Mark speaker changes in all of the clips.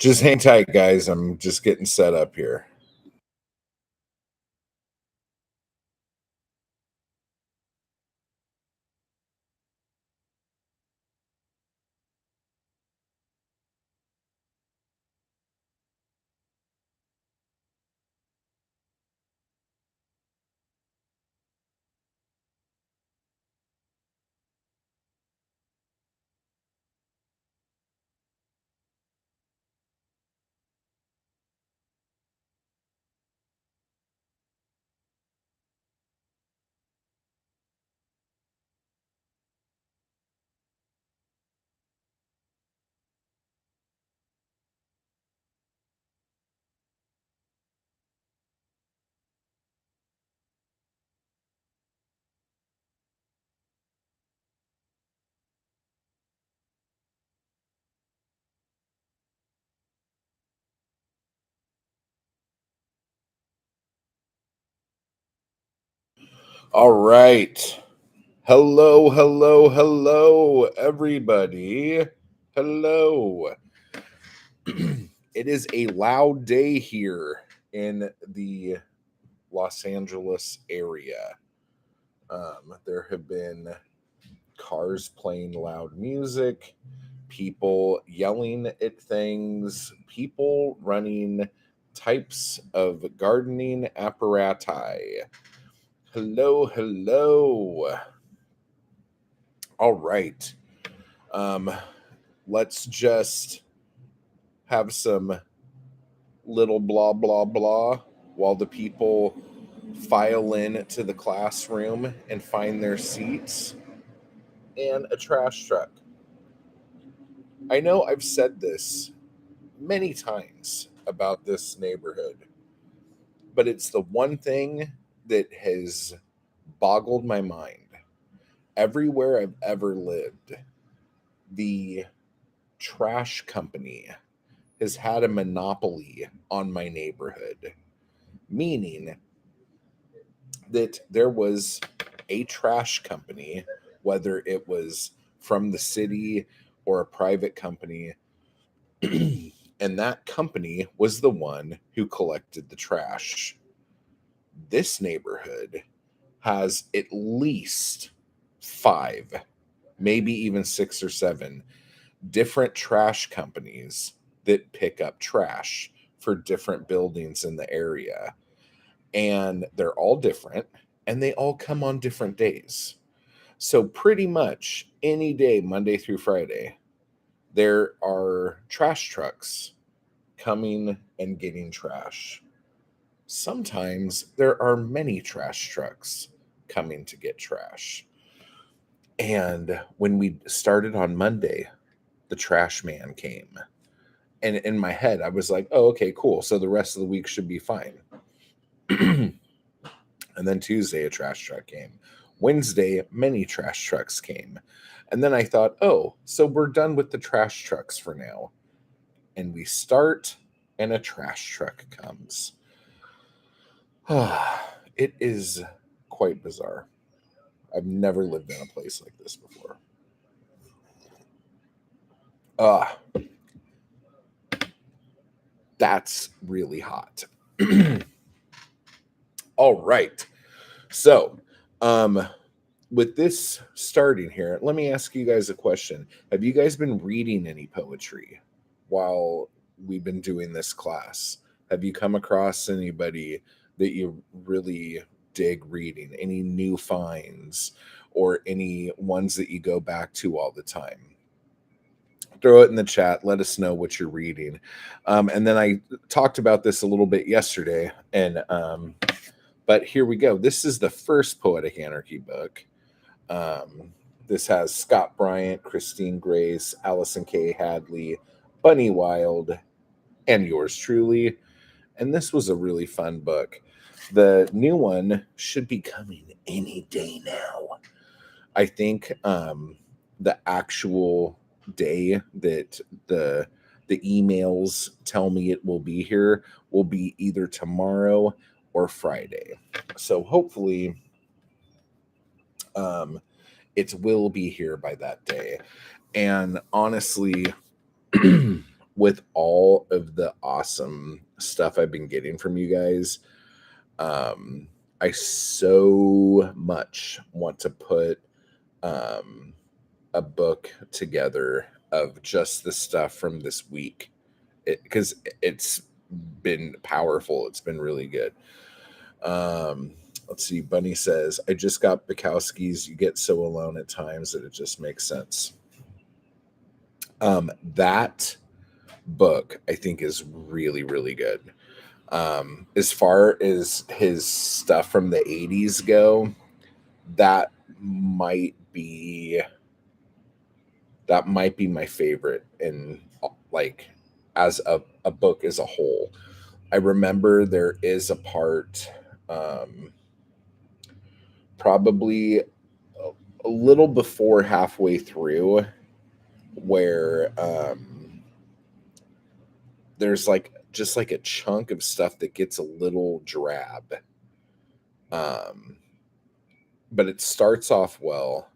Speaker 1: Just hang tight, guys. I'm just getting set up here. All right. Hello, hello, hello, everybody. Hello. It is a loud day here in the Los Angeles area. There have been cars playing loud music, people yelling at things, people running types of gardening apparati. Hello, hello. All right. Um, let's just have some little blah, blah, blah while the people file in to the classroom and find their seats and a trash truck. I know I've said this many times about this neighborhood, but it's the one thing that has boggled my mind. Everywhere I've ever lived, the trash company has had a monopoly on my neighborhood, meaning that there was a trash company, whether it was from the city or a private company, and that company was the one who collected the trash. This neighborhood has at least five, maybe even six or seven different trash companies that pick up trash for different buildings in the area. And they're all different and they all come on different days. So, pretty much any day, Monday through Friday, there are trash trucks coming and getting trash. Sometimes there are many trash trucks coming to get trash. And when we started on Monday, the trash man came. And in my head, I was like, oh, okay, cool. So the rest of the week should be fine. And then Tuesday, a trash truck came. Wednesday, many trash trucks came. And then I thought, oh, so we're done with the trash trucks for now. And we start, and a trash truck comes. It is quite bizarre. I've never lived in a place like this before. Ah, that's really hot. All right. So, um, with this starting here, let me ask you guys a question. Have you guys been reading any poetry while we've been doing this class? Have you come across anybody that you really dig reading? Any new finds or any ones that you go back to all the time? Throw it in the chat. Let us know what you're reading. And then I talked about this a little bit yesterday, and but here we go. This is the first Poetic Anarchy book. This has Scott Bryant, Christine Grace, Allison K. Hadley, Bunny Wild, and yours truly. And this was a really fun book. The new one should be coming any day now. I think the actual day that the emails tell me it will be here will be either tomorrow or Friday. So hopefully it will be here by that day. And honestly, with all of the awesome stuff I've been getting from you guys, I so much want to put a book together of just the stuff from this week, because it's been powerful. It's been really good. Let's see. Bunny says, I just got Bukowski's You Get So Alone at Times that it just makes sense. That book I think is really, really good. As far as his stuff from the 80s go, that might be my favorite in, like, as a book as a whole. I remember there is a part, probably a little before halfway through, where there's like just like a chunk of stuff that gets a little drab. But it starts off well,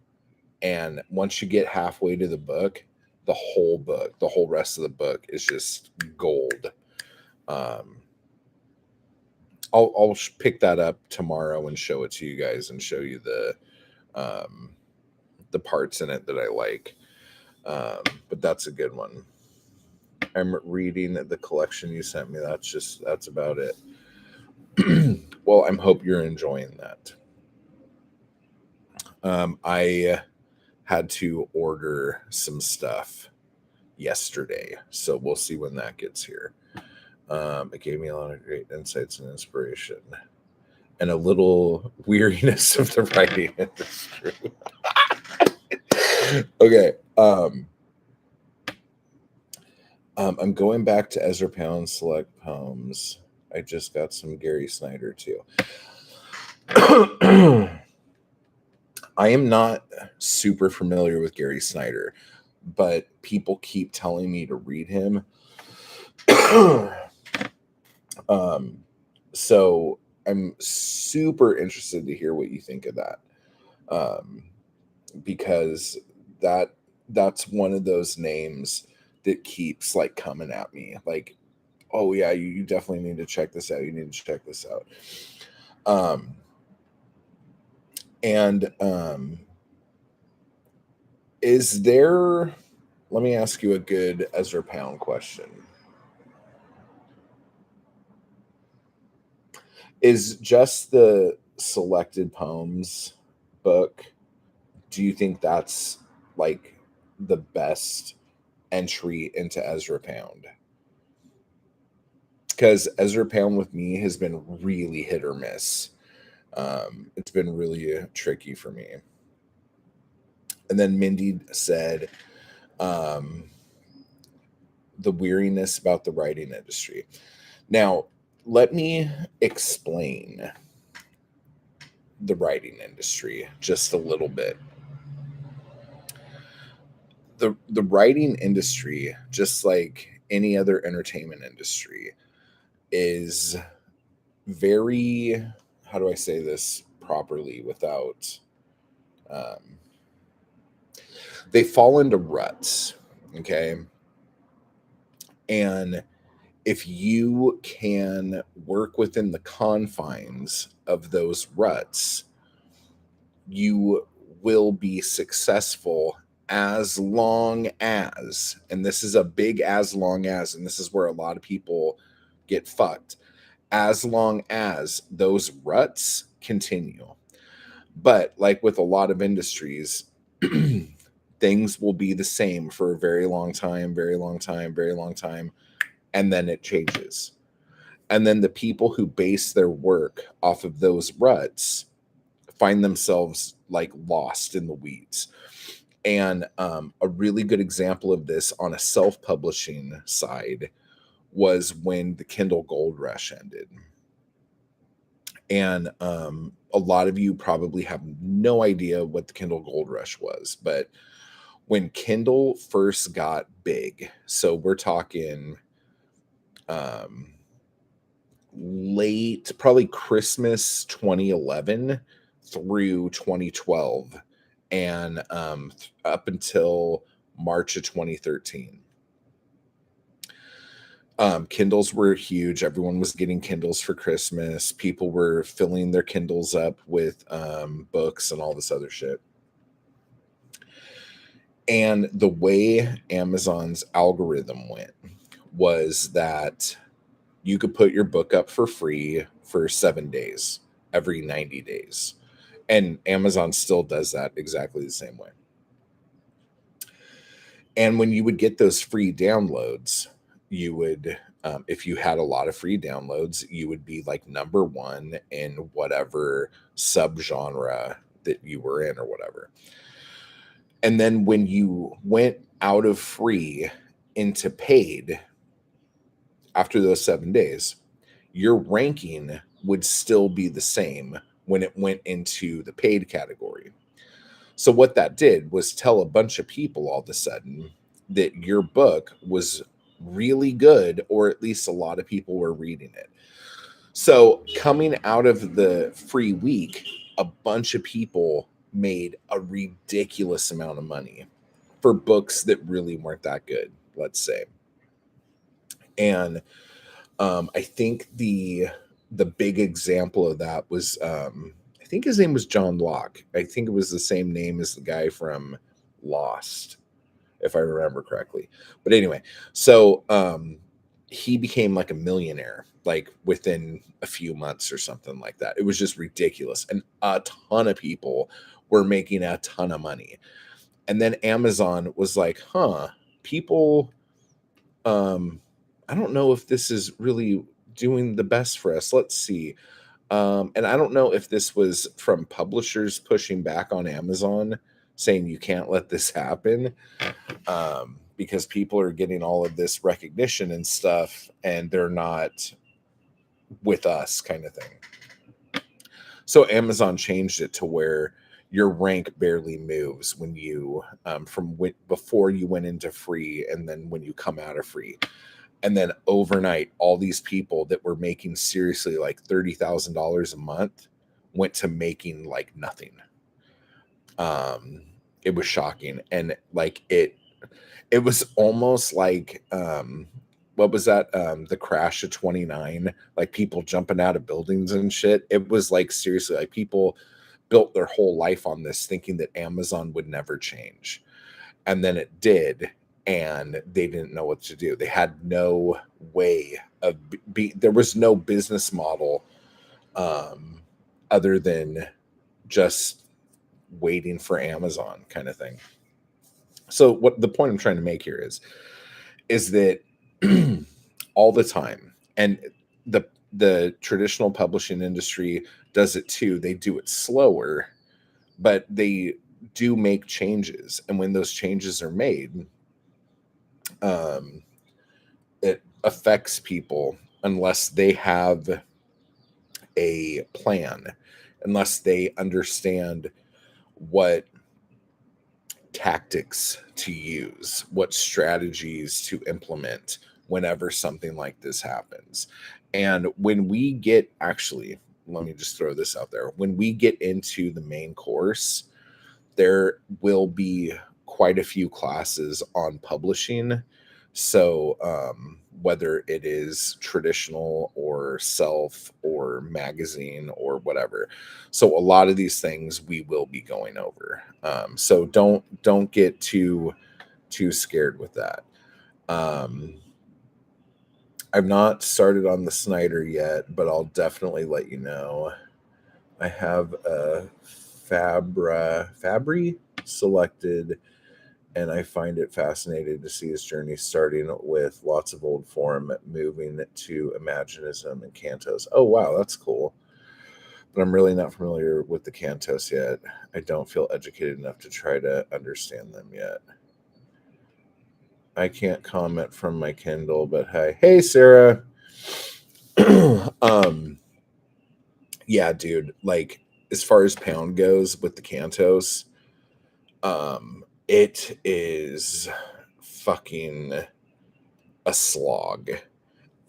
Speaker 1: and once you get halfway to the book, the whole rest of the book is just gold. I'll pick that up tomorrow and show it to you guys and show you the parts in it that I like. But that's a good one. I'm reading the collection you sent me. That's about it. Well, I hope you're enjoying that. I had to order some stuff yesterday, so we'll see when that gets here. It gave me a lot of great insights and inspiration, and a little weariness of the writing industry. Okay. I'm going back to Ezra Pound's select poems. I just got some Gary Snyder too. I am not super familiar with Gary Snyder, but people keep telling me to read him. So I'm super interested to hear what you think of that, because that's one of those names that keeps like coming at me, like, oh yeah, you definitely need to check this out. You need to check this out. And is there? Let me ask you a good Ezra Pound question. Is just the selected poems book, do you think that's like the best entry into Ezra Pound? Because Ezra Pound with me has been really hit or miss. It's been really tricky for me. And then Mindy said, the weariness about the writing industry. Now, let me explain the writing industry just a little bit. The writing industry, just like any other entertainment industry, is very, how do I say this properly without, they fall into ruts, okay? And if you can work within the confines of those ruts, you will be successful, as long as, and this is a big as long as, and this is where a lot of people get fucked, as long as those ruts continue. But like with a lot of industries, things will be the same for a very long time, very long time, very long time, and then it changes. And then the people who base their work off of those ruts find themselves like lost in the weeds. And a really good example of this on a self-publishing side was when the Kindle Gold Rush ended. And a lot of you probably have no idea what the Kindle Gold Rush was, but when Kindle first got big, so we're talking late, probably Christmas 2011 through 2012, and up until March of 2013. Kindles were huge. Everyone was getting Kindles for Christmas. People were filling their Kindles up with books and all this other shit. And the way Amazon's algorithm went was that you could put your book up for free for 7 days every 90 days. And Amazon still does that exactly the same way. And when you would get those free downloads, you would, if you had a lot of free downloads, you would be like number one in whatever subgenre that you were in or whatever. And then when you went out of free into paid after those 7 days, your ranking would still be the same when it went into the paid category. So what that did was tell a bunch of people all of a sudden that your book was really good, or at least a lot of people were reading it. So coming out of the free week, a bunch of people made a ridiculous amount of money for books that really weren't that good, let's say. And I think the big example of that was I think his name was John Locke. I think it was the same name as the guy from Lost, if I remember correctly. But anyway, so he became like a millionaire like within a few months or something like that. It was just ridiculous. And a ton of people were making a ton of money. And then Amazon was like, huh, people I don't know if this is really doing the best for us. Let's see. And I don't know if this was from publishers pushing back on Amazon saying you can't let this happen, because people are getting all of this recognition and stuff and they're not with us, kind of thing. So Amazon changed it to where your rank barely moves when you before you went into free and then when you come out of free. And then overnight, all these people that were making seriously like $30,000 a month went to making like nothing. It was shocking. And like it was almost like what was that? The crash of 29, like people jumping out of buildings and shit. It was like seriously, like people built their whole life on this thinking that Amazon would never change. And then it did, and they didn't know what to do. They had no way of there was no business model other than just waiting for Amazon, kind of thing. So what the point I'm trying to make here is that all the time, and the traditional publishing industry does it too. They do it slower, but they do make changes, and when those changes are made, it affects people unless they have a plan, unless they understand what tactics to use, what strategies to implement whenever something like this happens. And when we get actually, let me just throw this out there, when we get into the main course, there will be quite a few classes on publishing. So whether it is traditional or self or magazine or whatever, so a lot of these things we will be going over. So don't get too scared with that. I've not started on the Snyder yet, but I'll definitely let you know. I have a Fabry selected, and I find it fascinating to see his journey starting with lots of old form, moving to Imaginism and Cantos. Oh, wow, that's cool. But I'm really not familiar with the Cantos yet. I don't feel educated enough to try to understand them yet. I can't comment from my Kindle, but hey, Sarah. Yeah, dude, like as far as pound goes with the Cantos, it is fucking a slog,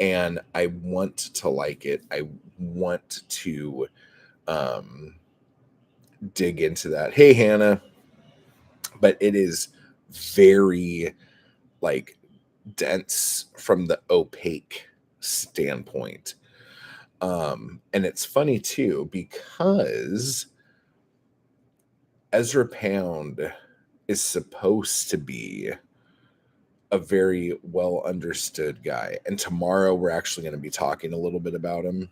Speaker 1: and I want to like it. I want to dig into that. Hey, Hannah, but it is very like dense from the opaque standpoint. And it's funny too, because Ezra Pound is supposed to be a very well understood guy. And tomorrow we're actually going to be talking a little bit about him.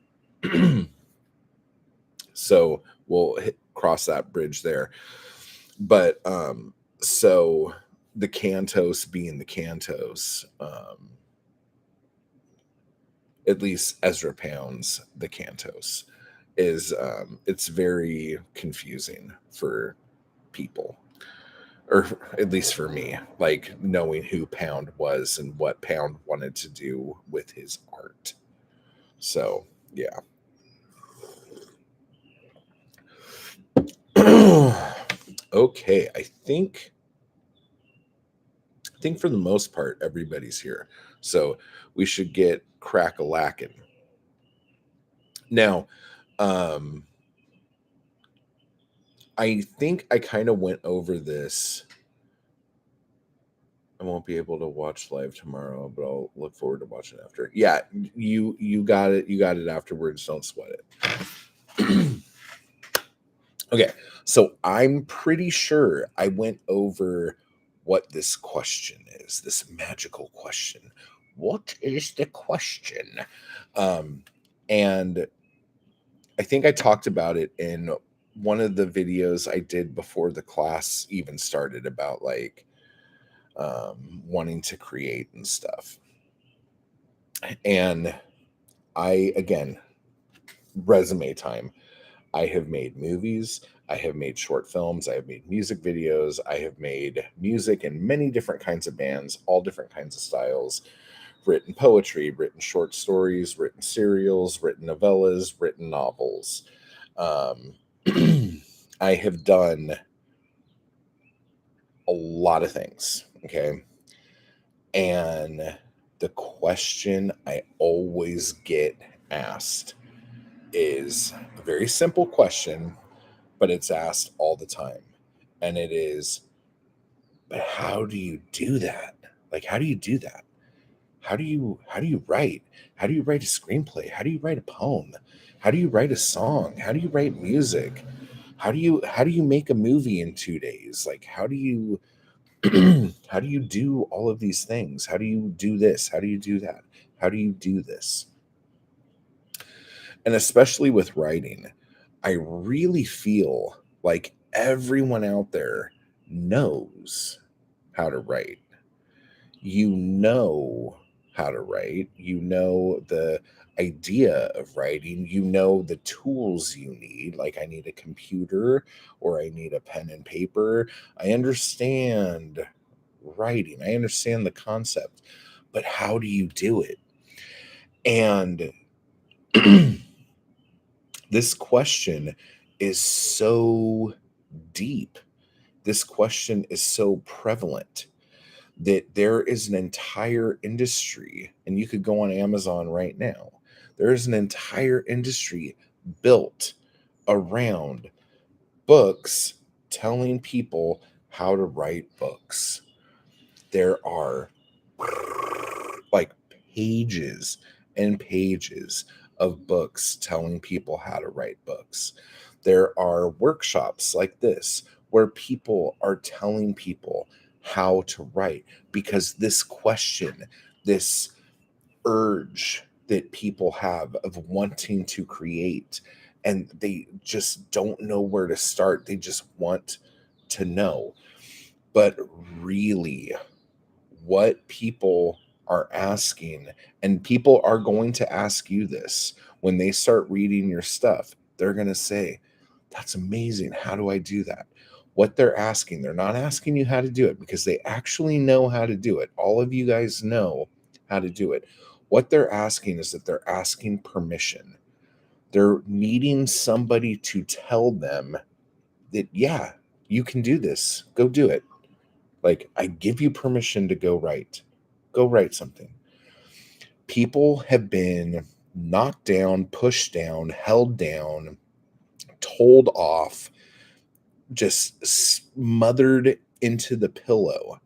Speaker 1: So we'll cross that bridge there. But so the Cantos being the Cantos, at least Ezra Pound's the Cantos, is it's very confusing for people, or at least for me, like knowing who Pound was and what Pound wanted to do with his art. So yeah. Okay, I think for the most part everybody's here, so we should get crack-a-lackin'. Now, um I think I kind of went over this. I won't be able to watch live tomorrow, but I'll look forward to watching after. Yeah, you got it. You got it afterwards. Don't sweat it. Okay, so I'm pretty sure I went over what this question is. This magical question. What is the question? And I think I talked about it in one of the videos I did before the class even started, about like wanting to create and stuff. And again, resume time. I have made movies, I have made short films, I have made music videos, I have made music in many different kinds of bands, all different kinds of styles, written poetry, written short stories, written serials, written novellas, written novels. Um, I have done a lot of things. Okay. And the question I always get asked is a very simple question, but it's asked all the time. And it is, but how do you do that? Like, how do you do that? How do you write? How do you write a screenplay? How do you write a poem? How do you write a song? How do you write music? How do you make a movie in 2 days? Like, how do you how do you do all of these things? How do you do this? How do you do that? How do you do this? And especially with writing, I really feel like everyone out there knows how to write. You know how to write. You know the idea of writing. You know the tools you need. Like, I need a computer or I need a pen and paper. I understand writing, I understand the concept, but how do you do it? And this question is so deep. This question is so prevalent that there is an entire industry, and you could go on Amazon right now. There is an entire industry built around books, telling people how to write books. There are like pages and pages of books telling people how to write books. There are workshops like this where people are telling people how to write, because this question, this urge that people have of wanting to create, and they just don't know where to start. They just want to know. But really, what people are asking, and people are going to ask you this when they start reading your stuff, they're going to say, that's amazing, how do I do that? What they're asking, they're not asking you how to do it because they actually know how to do it. All of you guys know how to do it. What they're asking is that they're asking permission. They're needing somebody to tell them that, yeah, you can do this, go do it. Like, I give you permission to go write something. People have been knocked down, pushed down, held down, told off, just smothered into the pillow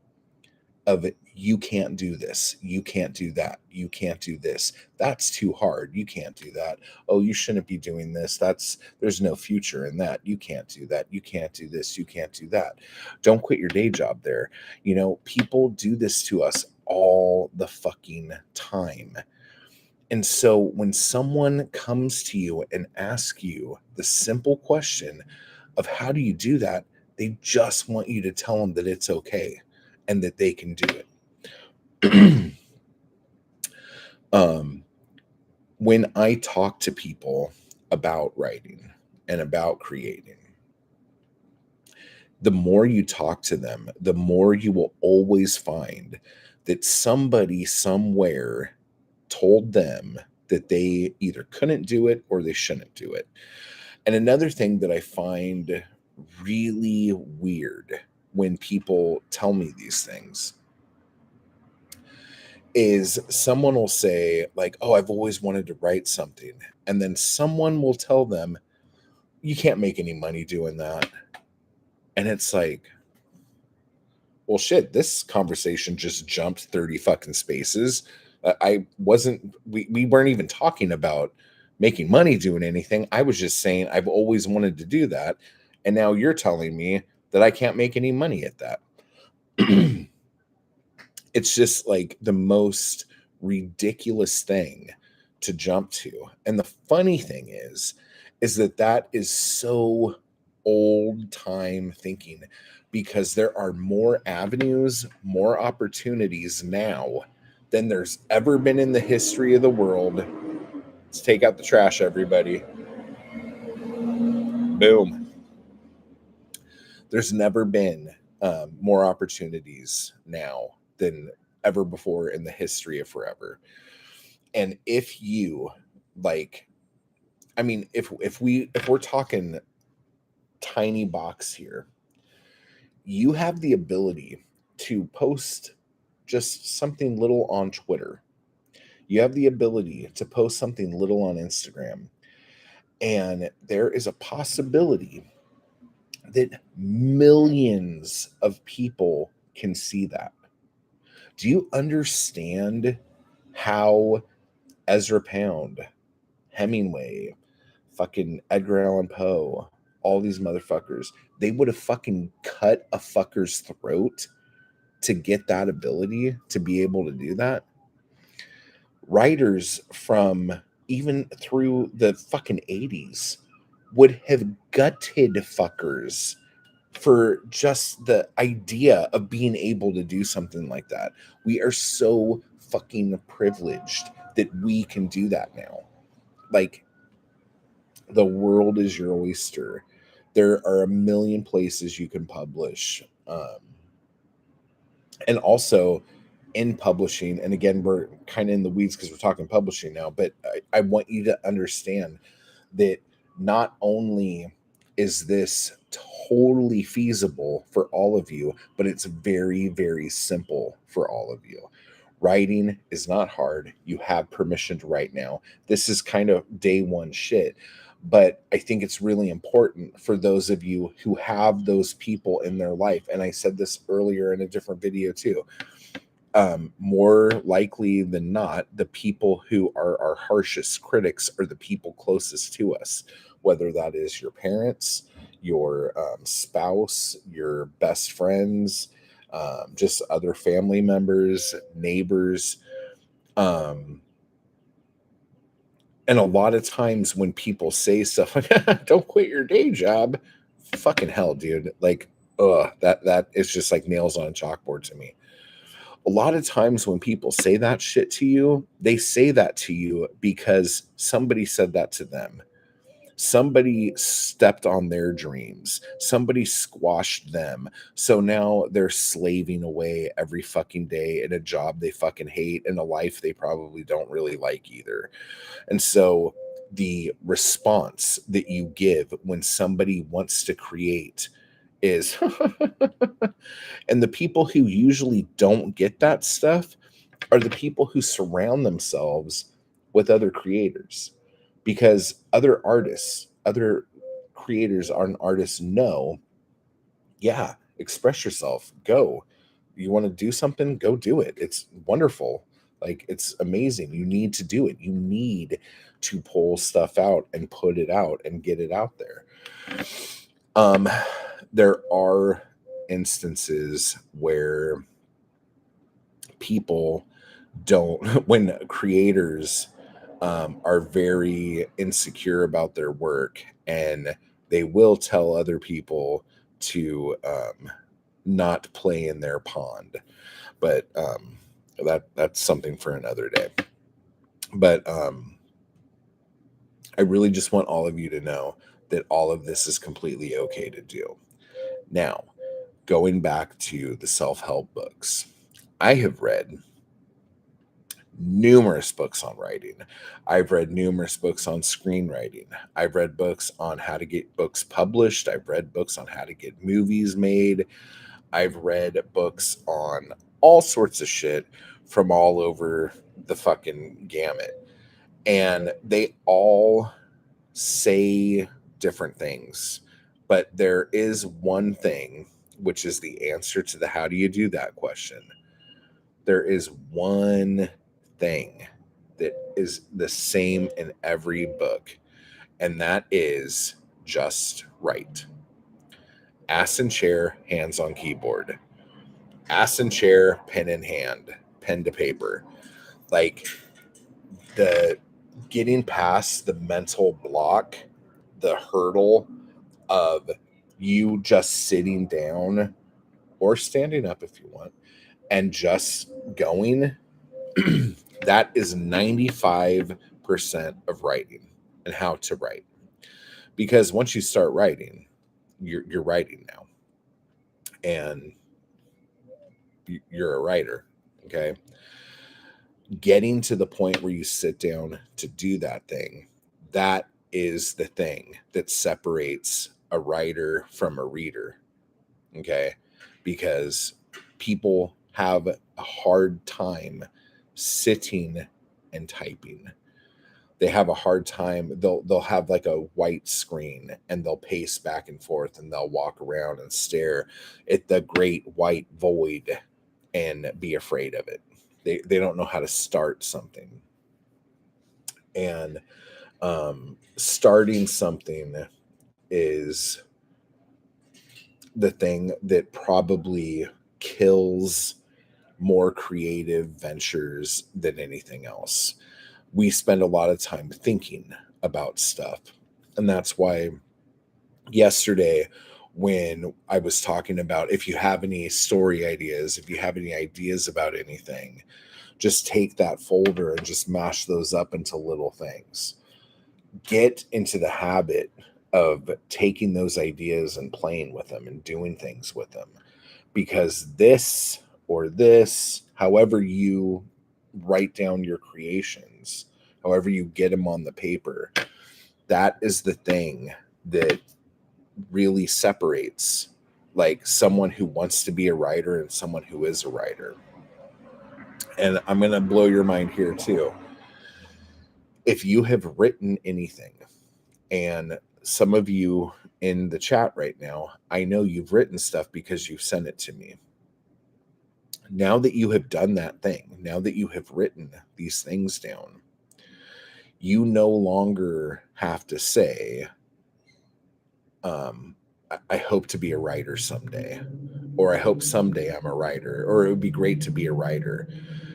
Speaker 1: of, you can't do this, you can't do that, you can't do this, that's too hard, you can't do that, oh, you shouldn't be doing this, there's no future in that, you can't do that, you can't do this, you can't do that, don't quit your day job there. People do this to us all the fucking time. And so when someone comes to you and asks you the simple question of how do you do that, they just want you to tell them that it's okay and that they can do it. When I talk to people about writing and about creating, the more you talk to them, the more you will always find that somebody somewhere told them that they either couldn't do it or they shouldn't do it. And another thing that I find really weird when people tell me these things is someone will say, like, oh, I've always wanted to write something. And then someone will tell them, you can't make any money doing that. And it's like, well, shit, this conversation just jumped 30 fucking spaces. We weren't even talking about making money doing anything. I was just saying I've always wanted to do that. And now you're telling me that I can't make any money at that. It's just like the most ridiculous thing to jump to. And the funny thing is that is so old time thinking, because there are more avenues, more opportunities now than there's ever been in the history of the world. Let's take out the trash, everybody. Boom. There's never been more opportunities now than ever before in the history of forever. And if you like, I mean, if we're talking tiny box here, you have the ability to post just something little on Twitter. You have the ability to post something little on Instagram. And there is a possibility that millions of people can see that. Do you understand how Ezra Pound, Hemingway, fucking Edgar Allan Poe, all these motherfuckers, they would have fucking cut a fucker's throat to get that ability to be able to do that? Writers from even through the fucking 80s would have gutted fuckers for just the idea of being able to do something like that. We are so fucking privileged that we can do that now. Like, the world is your oyster. There are a million places you can publish. And also in publishing, and again, we're kind of in the weeds because we're talking publishing now, but I want you to understand that not only is this totally feasible for all of you, but it's very, very simple for all of you. Writing is not hard. You have permission to write now. This is kind of day one shit. But I think it's really important for those of you who have those people in their life. And I said this earlier in a different video too. More likely than not, the people who are our harshest critics are the people closest to us, whether that is your parents, your spouse, your best friends, just other family members, neighbors. And a lot of times when people say stuff like, don't quit your day job, fucking hell, dude. Like, that is just like nails on a chalkboard to me. A lot of times when people say that shit to you, they say that to you because somebody said that to them. Somebody stepped on their dreams. Somebody squashed them. So now they're slaving away every fucking day in a job they fucking hate and a life they probably don't really like either. And so the response that you give when somebody wants to create is and the people who usually don't get that stuff are the people who surround themselves with other creators, because other artists, other creators and artists know, yeah, express yourself, go. You want to do something, go do it. It's wonderful. Like, it's amazing. You need to do it. You need to pull stuff out and put it out and get it out there. There are instances where people don't, when creators are very insecure about their work, and they will tell other people to not play in their pond. But that's something for another day. But I really just want all of you to know that all of this is completely okay to do. Now, going back to the self-help books, I have read numerous books on writing. I've read numerous books on screenwriting. I've read books on how to get books published. I've read books on how to get movies made. I've read books on all sorts of shit from all over the fucking gamut. And they all say different things. But there is one thing, which is the answer to the how do you do that question. There is one thing that is the same in every book, and that is just write. Ass in chair, hands on keyboard. Ass in chair, pen in hand, pen to paper. Like, the getting past the mental block, the hurdle of you just sitting down or standing up if you want and just going, that is 95% of writing and how to write. Because once you start writing, you're writing now, and you're a writer. Okay. Getting to the point where you sit down to do that thing, that is the thing that separates a writer from a reader. Okay. Because people have a hard time sitting and typing. They have a hard time. They'll have like a white screen, and they'll pace back and forth, and they'll walk around and stare at the great white void and be afraid of it. They don't know how to start something. And starting something is the thing that probably kills more creative ventures than anything else. We spend a lot of time thinking about stuff. And that's why yesterday, when I was talking about, if you have any story ideas, if you have any ideas about anything, just take that folder and just mash those up into little things. Get into the habit of taking those ideas and playing with them and doing things with them. Because this or this, however you write down your creations, however you get them on the paper, that is the thing that really separates like someone who wants to be a writer and someone who is a writer. And I'm going to blow your mind here too. If you have written anything, and some of you in the chat right now, I know you've written stuff because you've sent it to me. Now that you have done that thing, now that you have written these things down, you no longer have to say, I hope to be a writer someday, or I hope someday I'm a writer, or it would be great to be a writer,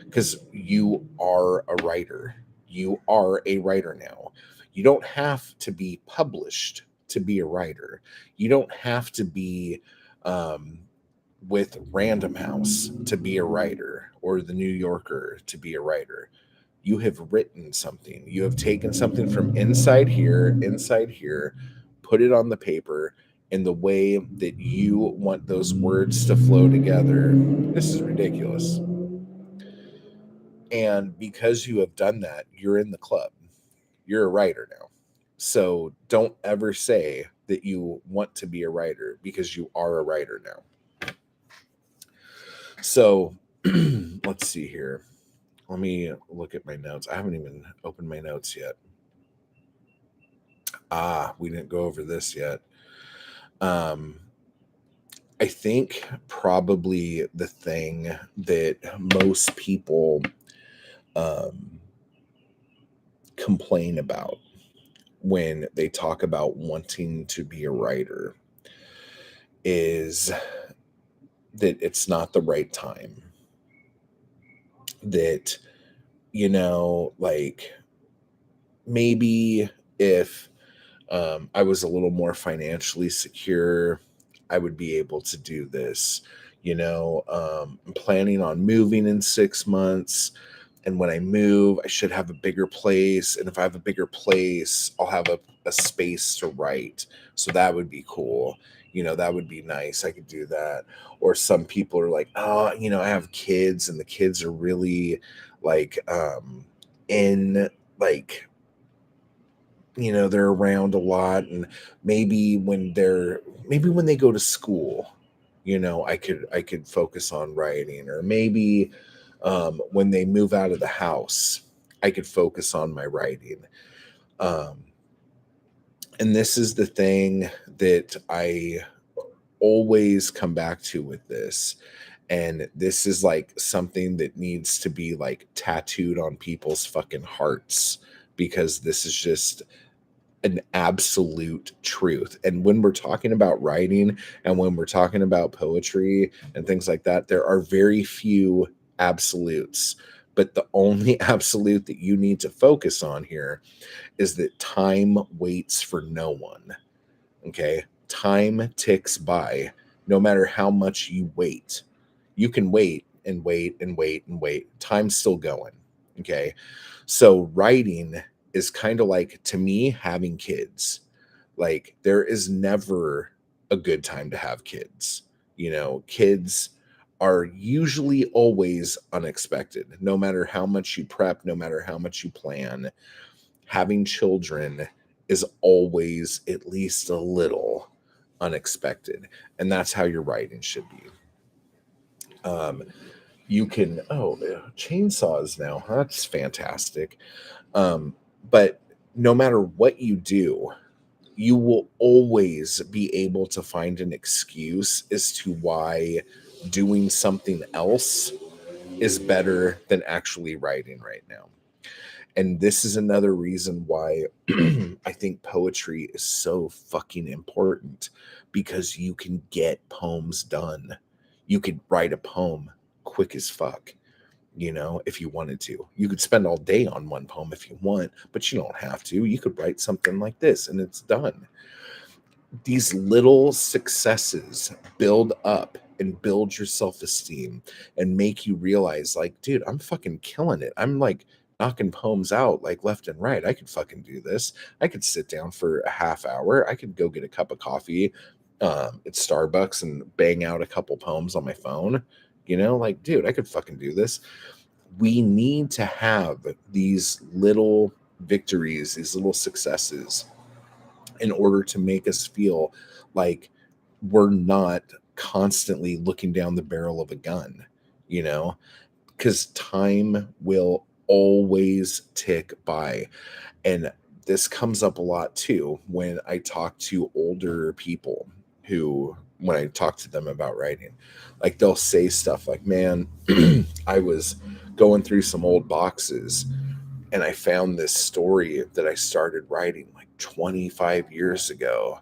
Speaker 1: because you are a writer. You are a writer now. You don't have to be published to be a writer. You don't have to be with Random House to be a writer, or the New Yorker to be a writer. You have written something. You have taken something from inside here, put it on the paper in the way that you want those words to flow together. This is ridiculous. And because you have done that, you're in the club. You're a writer now. So don't ever say that you want to be a writer, because you are a writer now. So let's see here. Let me look at my notes. I haven't even opened my notes yet. We didn't go over this yet. I think probably the thing that most people um, complain about when they talk about wanting to be a writer is that it's not the right time. That, like maybe if I was a little more financially secure, I would be able to do this. I'm planning on moving in 6 months. And when I move, I should have a bigger place. And if I have a bigger place, I'll have a space to write. So that would be cool. That would be nice. I could do that. Or some people are like, oh, I have kids and the kids are really like in like they're around a lot, and maybe when they go to school, I could focus on writing, or maybe when they move out of the house, I could focus on my writing. um, and this is the thing that I always come back to with this, and this is like something that needs to be like tattooed on people's fucking hearts, because this is just an absolute truth. And when we're talking about writing and when we're talking about poetry and things like that, there are very few absolutes. But the only absolute that you need to focus on here is that time waits for no one. Okay. Time ticks by no matter how much you wait. You can wait and wait and wait and wait. Time's still going. Okay. So writing is kind of like, to me, having kids. Like, there is never a good time to have kids. Kids are usually always unexpected. No matter how much you prep, no matter how much you plan, having children is always at least a little unexpected. And that's how your writing should be. Um, you can, chainsaws now. That's fantastic. Um, but no matter what you do, you will always be able to find an excuse as to why doing something else is better than actually writing right now. And this is another reason why I think poetry is so fucking important, because you can get poems done. You could write a poem quick as fuck, if you wanted to. You could spend all day on one poem if you want, but you don't have to. You could write something like this and it's done. These little successes build up and build your self-esteem and make you realize, like, dude, I'm fucking killing it. I'm like knocking poems out like left and right. I could fucking do this. I could sit down for a half hour. I could go get a cup of coffee at Starbucks and bang out a couple poems on my phone. Like, dude, I could fucking do this. We need to have these little victories, these little successes, in order to make us feel like we're not constantly looking down the barrel of a gun, you know, because time will always tick by. And this comes up a lot too when I talk to older people who, when I talk to them about writing, like they'll say stuff like, man, I was going through some old boxes and I found this story that I started writing like 25 years ago.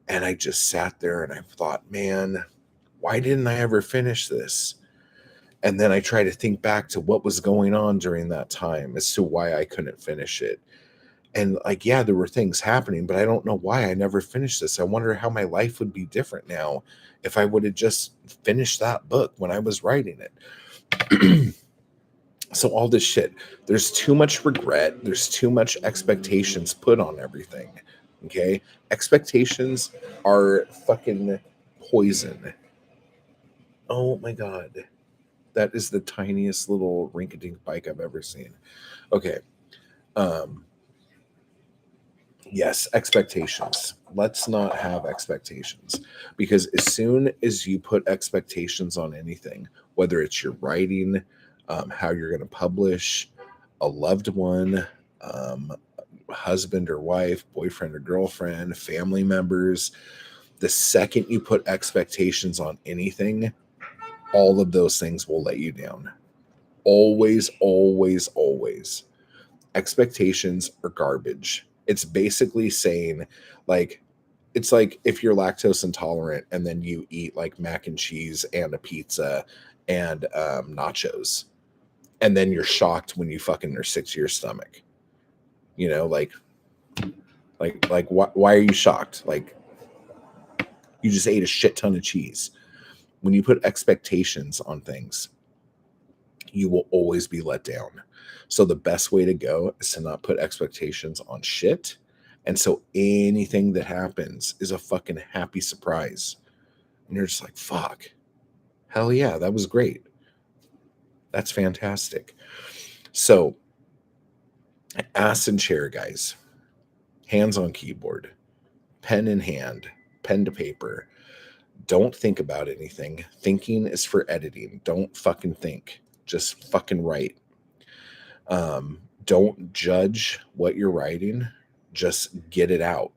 Speaker 1: And I just sat there and I thought, man, why didn't I ever finish this? And then I try to think back to what was going on during that time as to why I couldn't finish it. And like, yeah, there were things happening, but I don't know why I never finished this. I wonder how my life would be different now if I would have just finished that book when I was writing it. So all this shit, there's too much regret, there's too much expectations put on everything. Okay, expectations are fucking poison. Oh my god, that is the tiniest little rink-a-dink bike I've ever seen. Okay, um yes, expectations. Let's not have expectations, because as soon as you put expectations on anything, whether it's your writing, how you're going to publish, a loved one, husband or wife, boyfriend or girlfriend, family members, The second you put expectations on anything, all of those things will let you down. Always, always, always. Expectations are garbage. It's basically saying, like, it's like if you're lactose intolerant and then you eat like mac and cheese and a pizza and nachos, and then you're shocked when you fucking are sick to your stomach. You know, like why are you shocked? Like, you just ate a shit ton of cheese. When you put expectations on things, you will always be let down. So the best way to go is to not put expectations on shit. And so anything that happens is a fucking happy surprise. And you're just like, fuck. Hell yeah, that was great. That's fantastic. So, ass and chair, guys. Hands on keyboard, pen in hand, pen to paper. Don't think about anything. Thinking is for editing. Don't fucking think. Just fucking write. Don't judge what you're writing. Just get it out.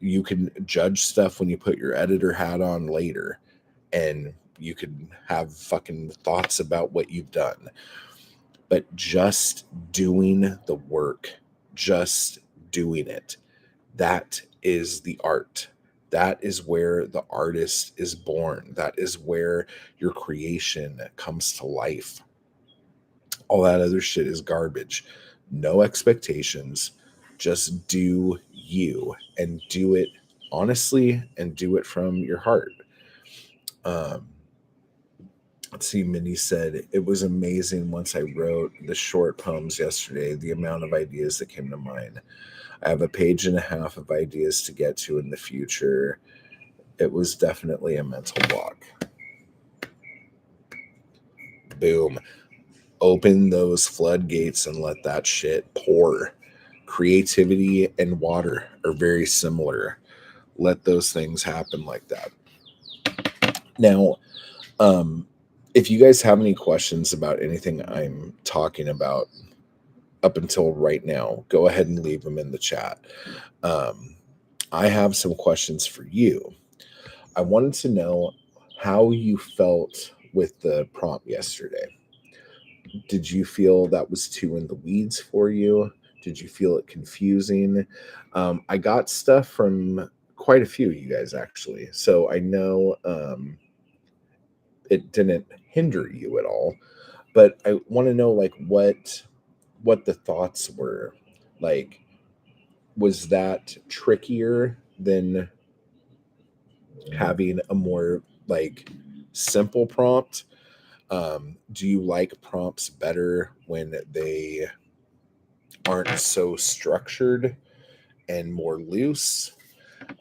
Speaker 1: You can judge stuff when you put your editor hat on later, and you can have fucking thoughts about what you've done. But just doing the work, just doing it, that is the art. That is where the artist is born. That is where your creation comes to life. All that other shit is garbage. No expectations. Just do you, and do it honestly, and do it from your heart. Um, let's see, Minnie said, it was amazing once I wrote the short poems yesterday, the amount of ideas that came to mind. I have a page and a half of ideas to get to in the future. It was definitely a mental block. Boom. Open those floodgates and let that shit pour. Creativity and water are very similar. Let those things happen like that. Now, if you guys have any questions about anything I'm talking about up until right now, go ahead and leave them in the chat. I have some questions for you. I wanted to know how you felt with the prompt yesterday. Did you feel that was too in the weeds for you? Did you feel it confusing? I got stuff from quite a few of you guys, actually. So I know it didn't hinder you at all. But I want to know, like, what the thoughts were. Like, was that trickier than having a more like simple prompt? Do you like prompts better when they aren't so structured and more loose?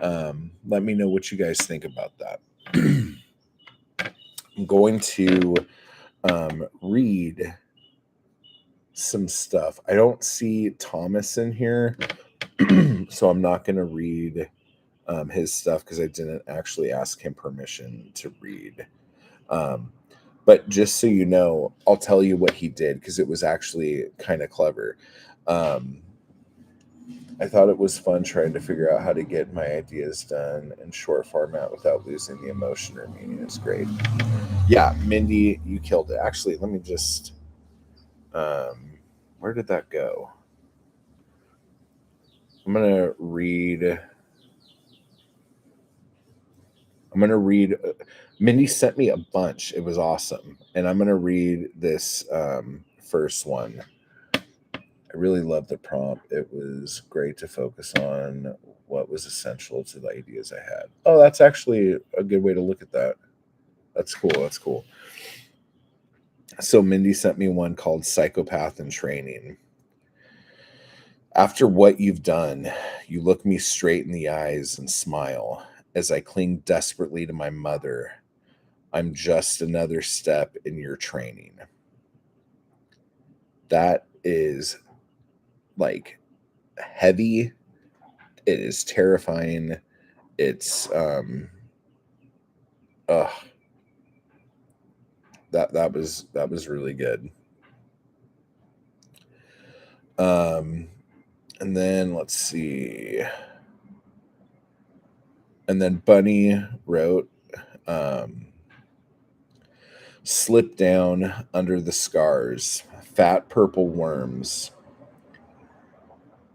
Speaker 1: Let me know what you guys think about that. I'm going to read some stuff. I don't see Thomas in here, so I'm not going to read his stuff because I didn't actually ask him permission to read. But just so you know, I'll tell you what he did because it was actually kind of clever. I thought it was fun trying to figure out how to get my ideas done in short format without losing the emotion or meaning. It's great. Yeah, Mindy, you killed it. Actually, let me just. Where did that go? I'm gonna read. Mindy sent me a bunch. It was awesome, and I'm gonna read this first one. I really loved the prompt. It was great to focus on what was essential to the ideas I had. Oh, that's actually a good way to look at that. That's cool. That's cool. So Mindy sent me one called Psychopath in Training. After what you've done, you look me straight in the eyes and smile as I cling desperately to my mother. I'm just another step in your training. That is like heavy. It is terrifying. It's uh that was really good. Um and then let's see. And then Bunny wrote, um, slip down under the scars, fat purple worms,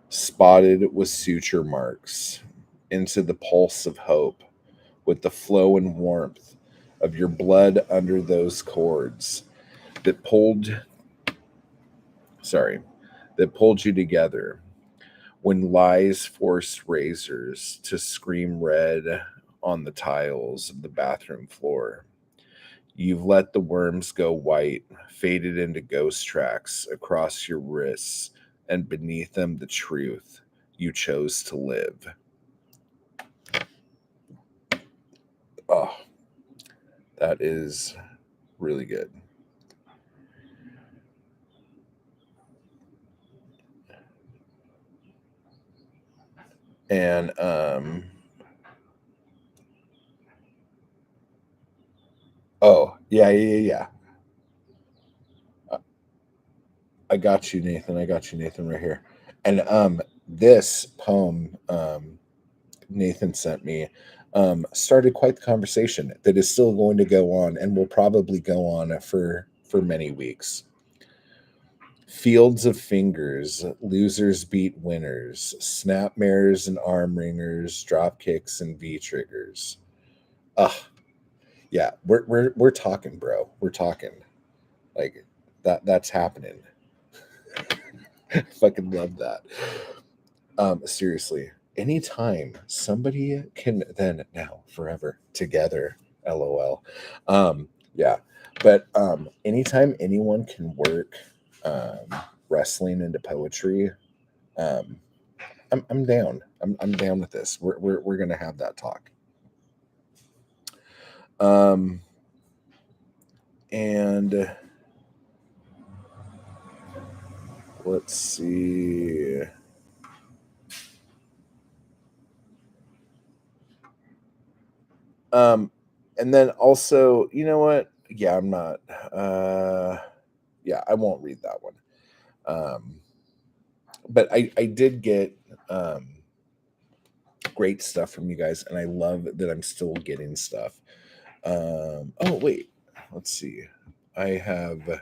Speaker 1: spotted with suture marks, into the pulse of hope, with the flow and warmth of your blood under those cords that pulled, sorry, that pulled you together. When lies forced razors to scream red on the tiles of the bathroom floor, you've let the worms go white, faded into ghost tracks across your wrists, and beneath them the truth you chose to live. Oh, that is really good. And oh, yeah, yeah, yeah, yeah. I got you, Nathan. I got you, Nathan, right here. And this poem Nathan sent me started quite the conversation that is still going to go on and will probably go on for many weeks. Fields of fingers, losers beat winners, snapmares and arm ringers, drop kicks and V triggers. Ugh, yeah, we're talking, bro. We're talking like that's happening. Fucking love that. Seriously, anytime somebody can then now forever together, lol. Yeah, but anytime anyone can work um, wrestling into poetry, um, I'm down. I'm down with this. We're gonna have that talk. Um, and let's see. Um, and then also, you know what? Yeah, I'm not. Yeah, I won't read that one. Um, but I did get great stuff from you guys, and I love that I'm still getting stuff. Oh wait, let's see. I have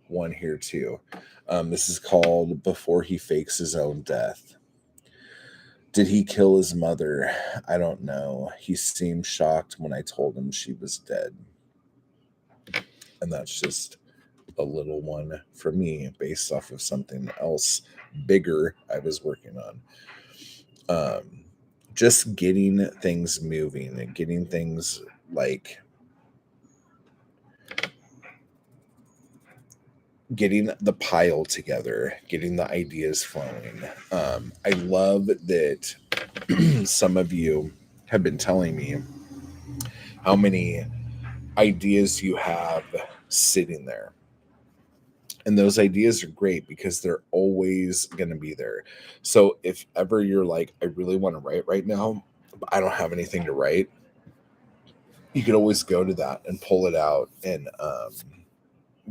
Speaker 1: one here too. This is called "Before He Fakes His Own Death." Did he kill his mother? I don't know. He seemed shocked when I told him she was dead. And that's just a little one for me based off of something else bigger I was working on. Um, just getting things moving and getting things like getting the pile together, getting the ideas flowing. I love that some of you have been telling me how many ideas you have sitting there. And those ideas are great because they're always going to be there. So if ever you're like, I really want to write right now, but I don't have anything to write, you can always go to that and pull it out. And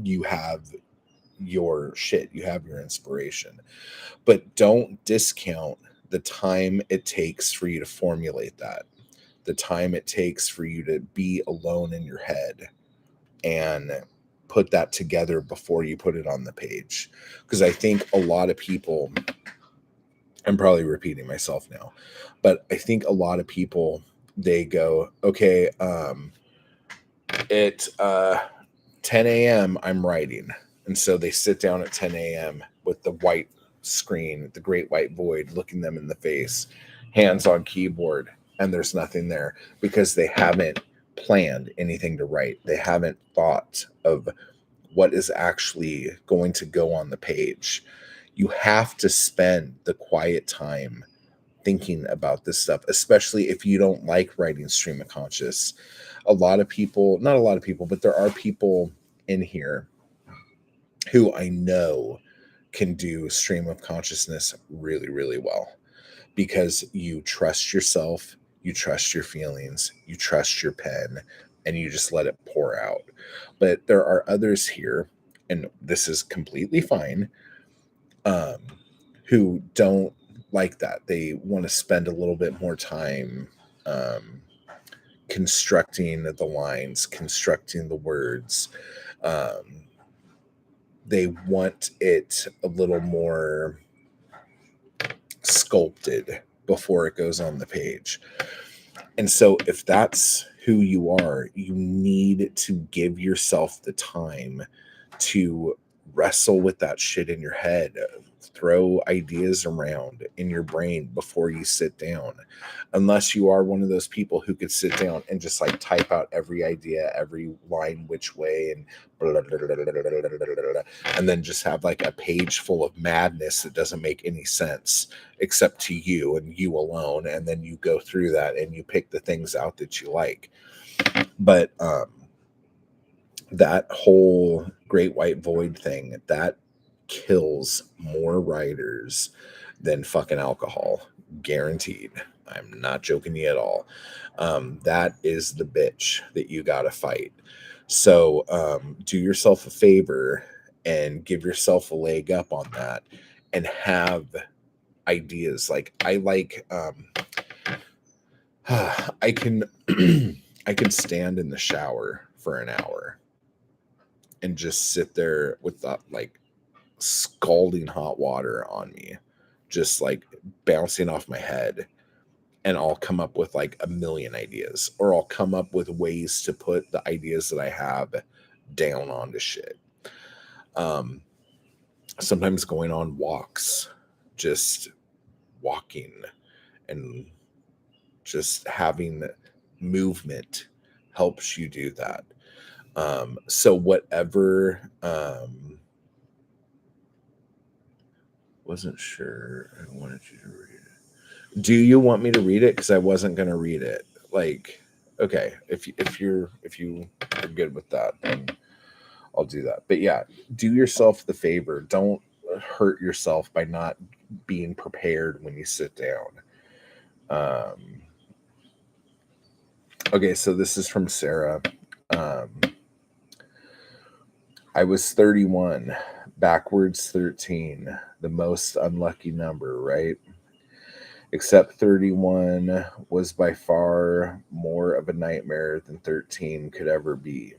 Speaker 1: you have your shit, you have your inspiration. But don't discount the time it takes for you to formulate that, the time it takes for you to be alone in your head and put that together before you put it on the page. Because I think a lot of people, I'm probably repeating myself now, but I think a lot of people, they go, okay, at 10 a.m., I'm writing. And so they sit down at 10 a.m. with the white screen, the great white void, looking them in the face, hands on keyboard, and there's nothing there because they haven't planned anything to write. They haven't thought of what is actually going to go on the page. You have to spend the quiet time thinking about this stuff, especially if you don't like writing stream of conscious. A lot of people, not a lot of people, but there are people in here who I know can do stream of consciousness really, really well because you trust yourself, you trust your feelings, you trust your pen, and you just let it pour out. But there are others here, and this is completely fine, um, who don't like that. They want to spend a little bit more time constructing the lines, constructing the words. They want it a little more sculpted before it goes on the page. And so if that's who you are, you need to give yourself the time to wrestle with that shit in your head, throw ideas around in your brain before you sit down. Unless you are one of those people who could sit down and just like type out every idea, every line which way, and blah, blah, blah, blah, blah, blah, blah, blah, and then just have like a page full of madness that doesn't make any sense except to you and you alone. And then you go through that and you pick the things out that you like. But that whole great white void thing, that kills more writers than fucking alcohol. Guaranteed. I'm not joking you at all. That is the bitch that you gotta fight. So do yourself a favor and give yourself a leg up on that and have ideas. Like I like I can I can stand in the shower for an hour and just sit there with that like scalding hot water on me, just like bouncing off my head. And I'll come up with like a million ideas, or I'll come up with ways to put the ideas that I have down onto shit. Sometimes going on walks, just walking and just having movement helps you do that. So whatever, wasn't sure. I wanted you to read it. Do you want me to read it? Because I wasn't going to read it. Like, okay, if you are good with that, then I'll do that. But yeah, do yourself the favor. Don't hurt yourself by not being prepared when you sit down. Okay, so this is from Sarah. I was 31, backwards 13, the most unlucky number, right? Except 31 was by far more of a nightmare than 13 could ever be.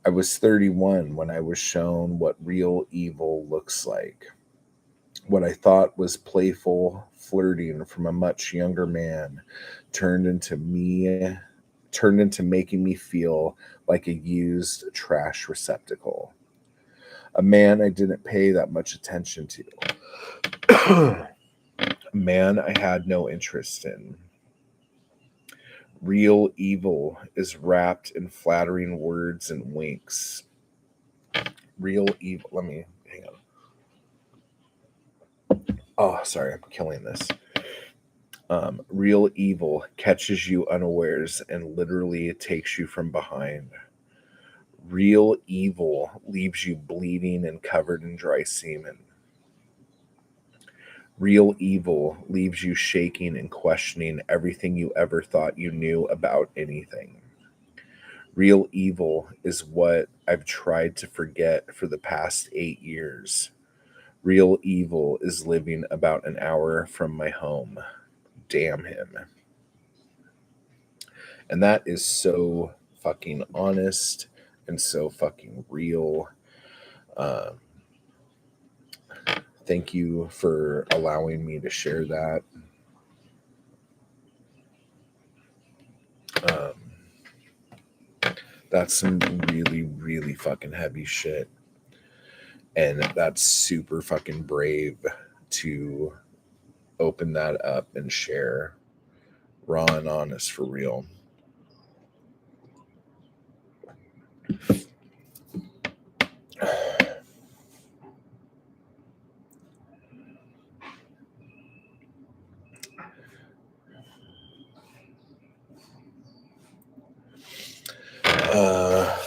Speaker 1: I was 31 when I was shown what real evil looks like. What I thought was playful flirting from a much younger man turned into making me feel like a used trash receptacle. A man I didn't pay that much attention to. A man I had no interest in. Real evil is wrapped in flattering words and winks. Real evil. Let me hang on. Oh, sorry, I'm killing this. Real evil catches you unawares and literally takes you from behind. Real evil leaves you bleeding and covered in dry semen. Real evil leaves you shaking and questioning everything you ever thought you knew about anything. Real evil is what I've tried to forget for the past 8 years. Real evil is living about an hour from my home. Damn him. And that is so fucking honest and so fucking real. Thank you for allowing me to share that. That's some really, really fucking heavy shit. And that's super fucking brave to open that up and share. Raw and honest, for real.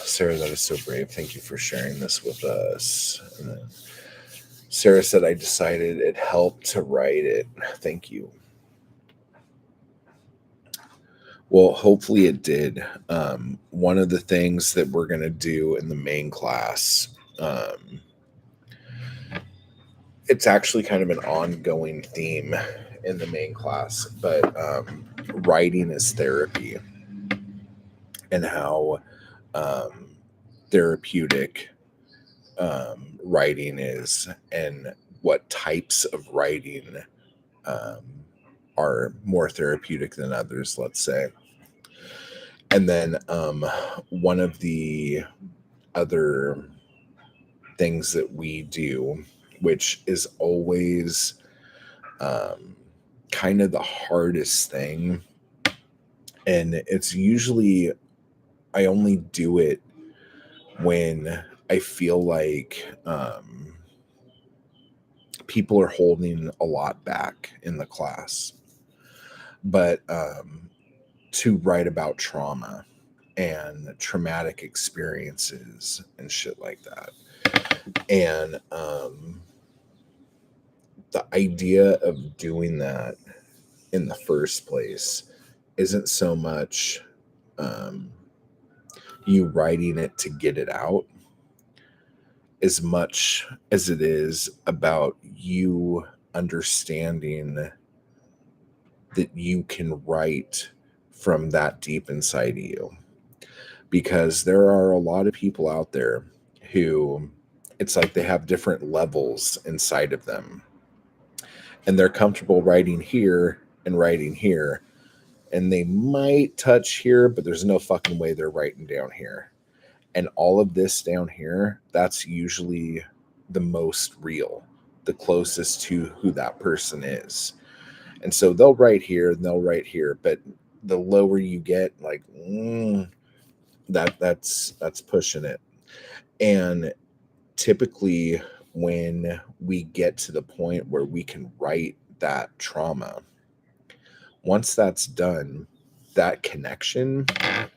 Speaker 1: Sarah, that is so brave. Thank you for sharing this with us. And then Sarah said, I decided it helped to write it. Thank you. Well, hopefully it did. One of the things that we're going to do in the main class, it's actually kind of an ongoing theme in the main class, but writing as therapy and how therapeutic writing is, and what types of writing um, are more therapeutic than others, let's say. And then one of the other things that we do, which is always kind of the hardest thing, and it's usually I only do it when I feel like people are holding a lot back in the class, but to write about trauma and traumatic experiences and shit like that. And the idea of doing that in the first place isn't so much um, you writing it to get it out as much as it is about you understanding that you can write from that deep inside of you. Because there are a lot of people out there who it's like they have different levels inside of them, and they're comfortable writing here and writing here, and they might touch here, but there's no fucking way they're writing down here. And all of this down here, that's usually the most real, the closest to who that person is. And so they'll write here and they'll write here, but the lower you get, like that's pushing it. And typically when we get to the point where we can write that trauma, once that's done, that connection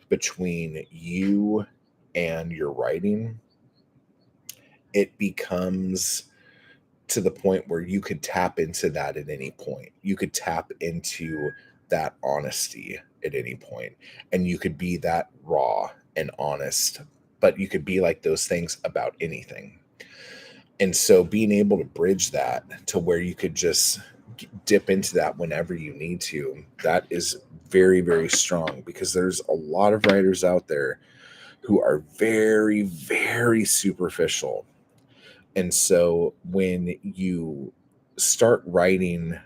Speaker 1: between you and your writing, it becomes to the point where you could tap into that at any point. You could tap into that honesty at any point, and you could be that raw and honest, but you could be like those things about anything. And so being able to bridge that to where you could just dip into that whenever you need to, that is very, very strong, because there's a lot of writers out there who are very, very superficial. And so when you start writing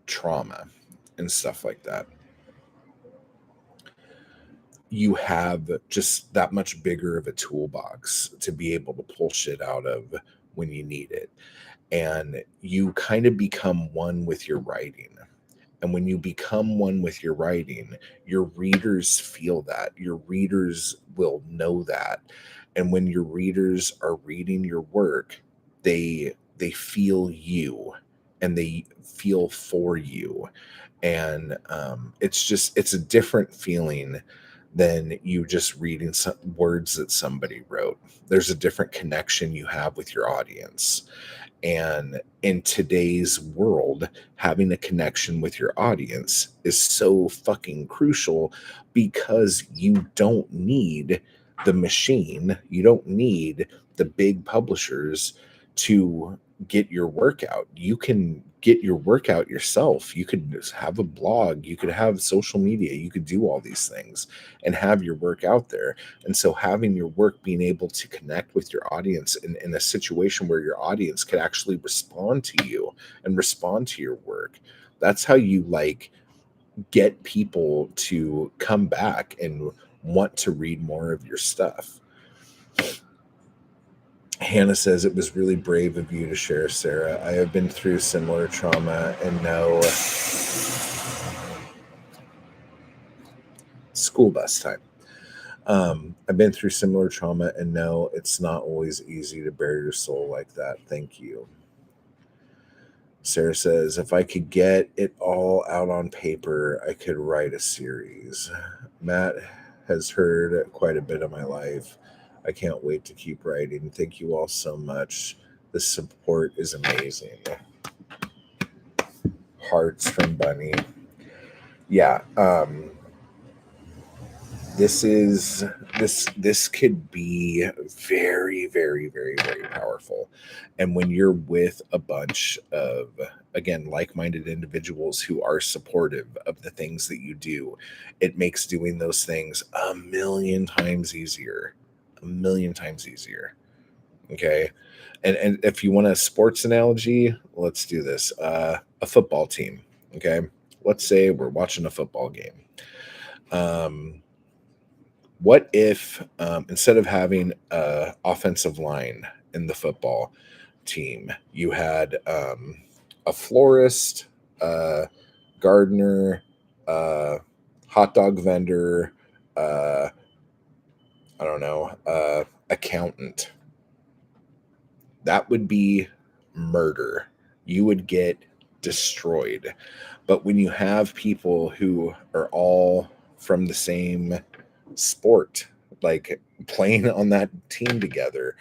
Speaker 1: trauma and stuff like that, you have just that much bigger of a toolbox to be able to pull shit out of when you need it. And you kind of become one with your writing. And when you become one with your writing, your readers feel that. Your readers will know that. And when your readers are reading your work, they feel you and they feel for you. And it's a different feeling than you just reading some words that somebody wrote. There's a different connection you have with your audience. And in today's world, having a connection with your audience is so fucking crucial, because you don't need the machine, you don't need the big publishers to get your work out. You can get your work out yourself. You could just have a blog, you could have social media, you could do all these things and have your work out there. And so having your work being able to connect with your audience in a situation where your audience could actually respond to you and respond to your work, that's how you like get people to come back and want to read more of your stuff. Hannah says, it was really brave of you to share, Sarah. I have been through similar trauma and know school bus time. I've been through similar trauma and know it's not always easy to bare your soul like that. Thank you. Sarah says, if I could get it all out on paper, I could write a series. Matt has heard quite a bit of my life. I can't wait to keep writing. Thank you all so much. The support is amazing. Hearts from Bunny. Yeah, this could be very, very, very, very powerful. And when you're with a bunch of again, like-minded individuals who are supportive of the things that you do, it makes doing those things a million times easier. A million times easier. Okay. And if you want a sports analogy, let's do this. A football team. Okay. Let's say we're watching a football game. What if instead of having a offensive line in the football team, you had a florist, a gardener, a hot dog vendor, uh, I don't know, accountant? That would be murder. You would get destroyed. But when you have people who are all from the same sport, like playing on that team together,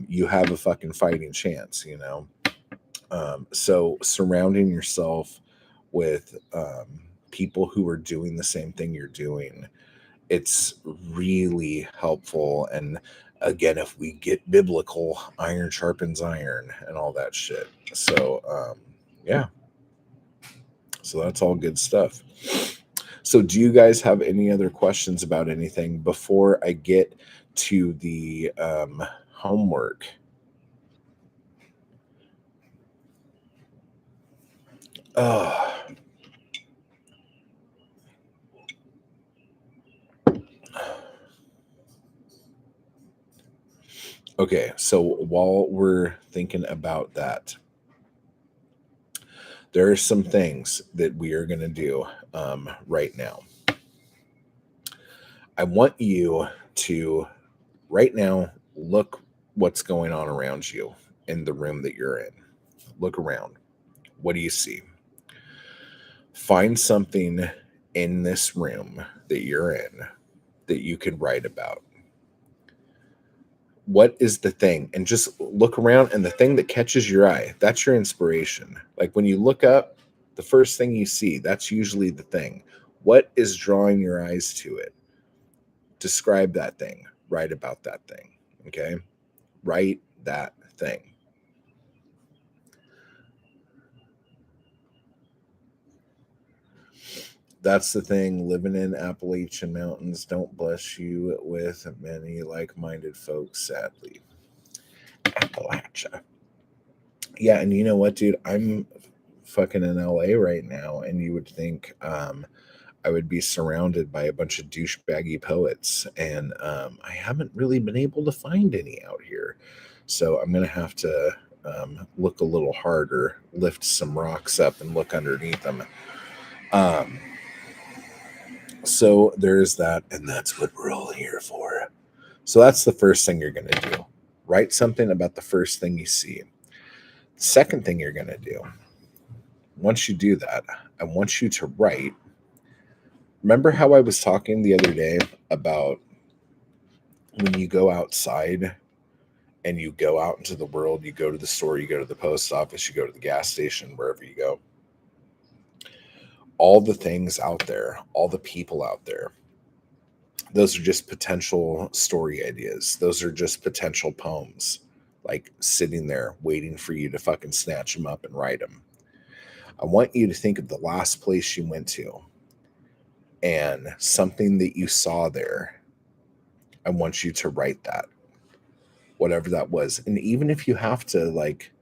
Speaker 1: you have a fucking fighting chance, you know? So surrounding yourself with people who are doing the same thing you're doing, it's really helpful. And again, if we get biblical, iron sharpens iron and all that shit. So, yeah, so that's all good stuff. So, do you guys have any other questions about anything before I get to the homework? Oh, okay. So, while we're thinking about that, there are some things that we are going to do right now. I want you to right now look what's going on around you in the room that you're in. Look around. What do you see? Find something in this room that you're in that you could write about. What is the thing? And just look around, and the thing that catches your eye, that's your inspiration. Like when you look up, the first thing you see, that's usually the thing. What is drawing your eyes to it? Describe that thing. Write about that thing. Okay? Write that thing. That's the thing. Living in Appalachian Mountains don't bless you with many like-minded folks, sadly. Appalachia. Yeah, and you know what, dude? I'm fucking in LA right now, and you would think I would be surrounded by a bunch of douchebaggy poets, and I haven't really been able to find any out here. So I'm gonna have to look a little harder, lift some rocks up, and look underneath them. Um, so there's that, and that's what we're all here for. So that's the first thing you're gonna do. Write something about the first thing you see. Second thing you're gonna do, once you do that, I want you to write. Remember how I was talking the other day about when you go outside and you go out into the world, you go to the store, you go to the post office, you go to the gas station, wherever you go. All the things out there, all the people out there, those are just potential story ideas. Those are just potential poems, like sitting there waiting for you to fucking snatch them up and write them. I want you to think of the last place you went to and something that you saw there. I want you to write that, whatever that was. And even if you have to like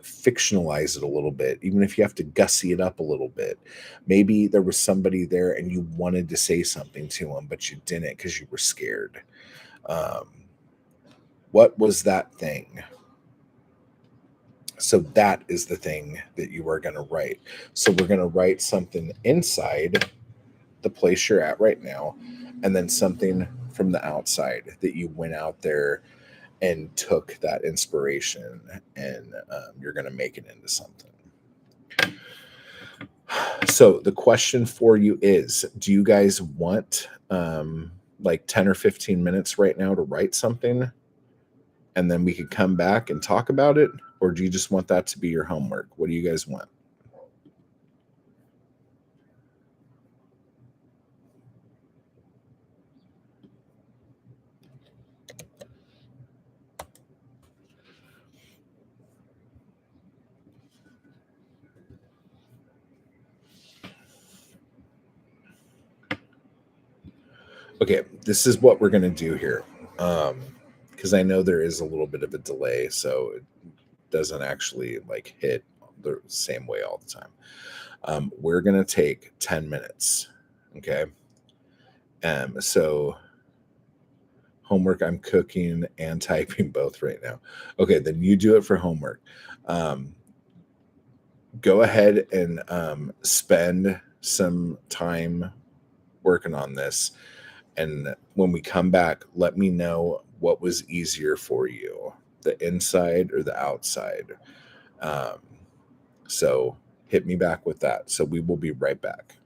Speaker 1: fictionalize it a little bit, even if you have to gussy it up a little bit, maybe there was somebody there and you wanted to say something to them, but you didn't because you were scared. Um, what was that thing? So that is the thing that you are going to write. So we're going to write something inside the place you're at right now, and then something from the outside that you went out there and took that inspiration, and you're going to make it into something. So the question for you is, do you guys want like 10 or 15 minutes right now to write something, and then we could come back and talk about it? Or do you just want that to be your homework? What do you guys want? Okay, this is what we're going to do here. Because I know there is a little bit of a delay, so it doesn't actually like hit the same way all the time. We're going to take 10 minutes. Okay. So homework, I'm cooking and typing both right now. Okay, then you do it for homework. Um, go ahead and spend some time working on this. And when we come back, let me know what was easier for you, the inside or the outside. Um, so hit me back with that. So we will be right back.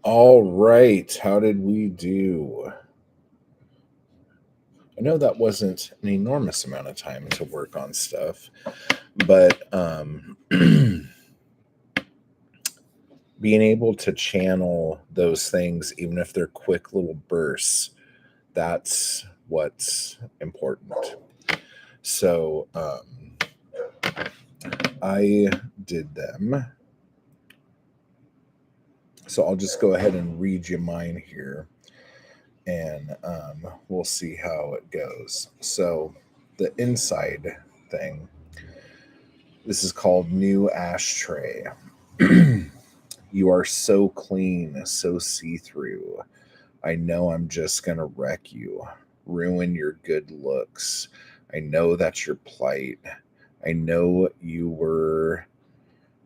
Speaker 1: All right. How did we do? I know that wasn't an enormous amount of time to work on stuff, but being able to channel those things, even if they're quick little bursts, that's what's important. So I did them. So I'll just go ahead and read you mine here, and we'll see how it goes. So the inside thing, this is called New Ashtray. You are so clean, so see through. I know I'm just gonna wreck you, ruin your good looks. I know that's your plight. I know you were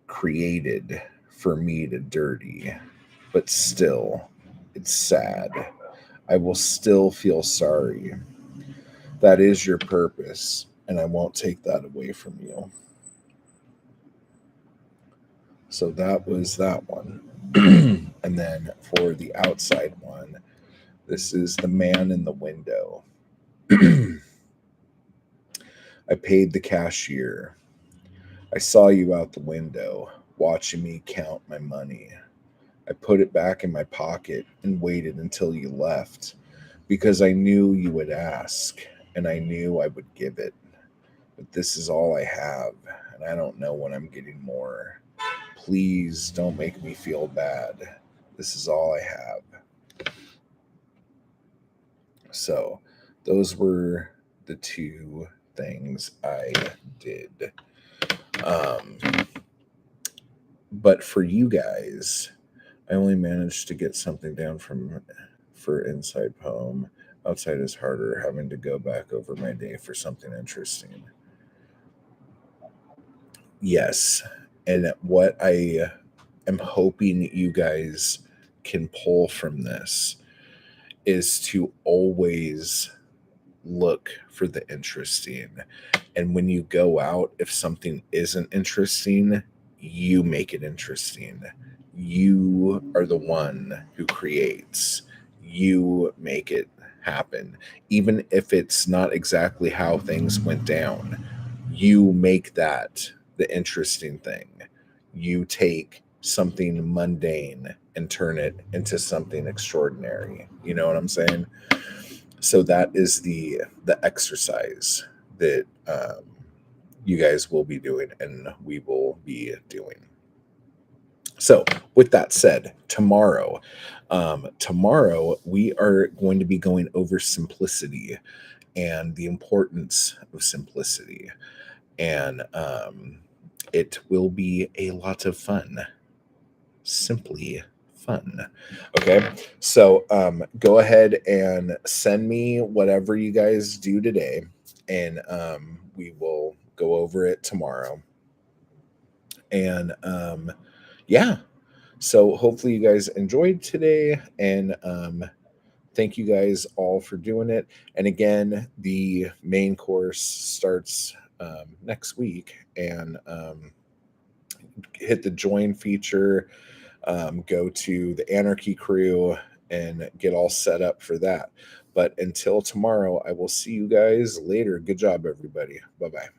Speaker 1: created for me to dirty, but still, it's sad. I will still feel sorry. That is your purpose, and I won't take that away from you. So that was that one. And then for the outside one, this is the man in the window. I paid the cashier. I saw you out the window, watching me count my money. I put it back in my pocket and waited until you left because I knew you would ask and I knew I would give it. But this is all I have, and I don't know when I'm getting more. Please don't make me feel bad. This is all I have. So, those were the two things I did. Um, but for you guys, I only managed to get something down for inside poem. Outside is harder, having to go back over my day for something interesting. Yes. And what I am hoping you guys can pull from this is to always look for the interesting. And when you go out, if something isn't interesting, you make it interesting. You are the one who creates, you make it happen. Even if it's not exactly how things went down, you make that the interesting thing. You take something mundane and turn it into something extraordinary. You know what I'm saying? So that is the exercise that you guys will be doing and we will be doing. So with that said, tomorrow we are going to be going over simplicity and the importance of simplicity, and it will be a lot of fun. Simply fun. Okay. So go ahead and send me whatever you guys do today, and we will go over it tomorrow. And yeah, so hopefully you guys enjoyed today, and thank you guys all for doing it. And again, the main course starts next week, and hit the join feature, go to the Anarchy crew, and get all set up for that. But until tomorrow, I will see you guys later. Good job, everybody. Bye bye.